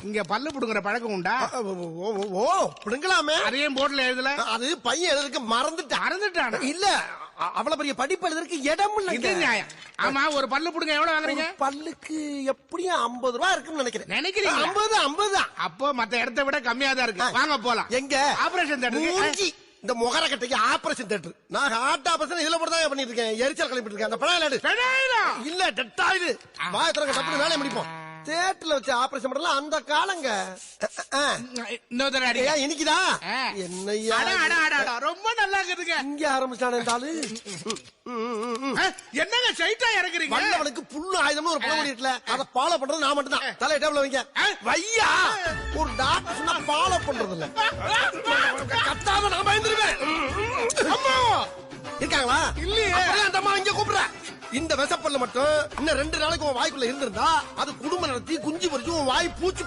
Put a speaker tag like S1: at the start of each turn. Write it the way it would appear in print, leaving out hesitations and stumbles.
S1: இங்க பல்லு புடுங்குற பழக்கம் உண்டா?
S2: ஓ பிடுங்கலாமே.
S1: அதையும் போர்டுல எழுதல.
S2: அது பையன் எழுதுறதுக்கு மறந்துட்டான். இல்ல அவ்வளவு பெரிய படிப்பு எழுதுறதுக்கு இடம் இல்ல.
S1: இது நியாயம். ஆமா, ஒரு பல்லு புடுங்க எவ்வளவு வாங்குறீங்க?
S2: பல்லுக்கு எப்படியும் 50 ரூபா இருக்குன்னு நினைக்கிறேன்.
S1: நினைக்கிறீங்க?
S2: 50 தான்.
S1: அப்போ மத்த இடத்தை விட கம்மியா தான் இருக்கு. வாங்க போலாம்.
S2: எங்க?
S1: ஆபரேஷன் தேட்டருக்கு.
S2: இந்த முகர கட்டைக்கு ஆபரேஷன் தேட்டர். நான் ஹார்ட் ஆபரேஷன் இதுல போட்டு தான் பண்ணிட்டு இருக்கேன். எரிச்சல் கிளம்பிட்டு இருக்கேன். அந்த பழம் இல்ல டெட்டாயிடு. வாயத்திறங்க டப்புனு வேலையை முடிப்போம். தேட்டர்ல வச்சு ஆபரேஷன் பண்ணலாம் அந்த காலங்க. இன்னைக்குதா என்னையா
S1: ரொம்ப நல்லா இருக்குதுங்க.
S2: இங்க ஆரம்பிச்சானே ஆளு.
S1: என்னங்க சைட்டா இறக்குறீங்க?
S2: வல்லவனுக்கு புல்லு ஆயுதம்னு ஒரு பழமொழி இருக்குல்ல, அதை ஃபாலோ பண்றது நான் மட்டும் தான். தலையை டேபிள்ல வைங்க. வையா ஒரு டாக்டர் சொன்னா ஃபாலோ பண்றது இல்ல. கத்தாம நான் பயந்துருவேன். அம்மா இருக்காங்களா? இல்லையே. அந்த அம்மா இங்க கூப்பிடுற. இந்த விசப்பல்ல மட்டும் இன்னும் 2 நாளைக்கு உன் வாய்க்குள்ள இருந்திருந்தா அது குடும்பம் நடத்தி குஞ்சு பறிச்சு உன் வாய் பூச்சி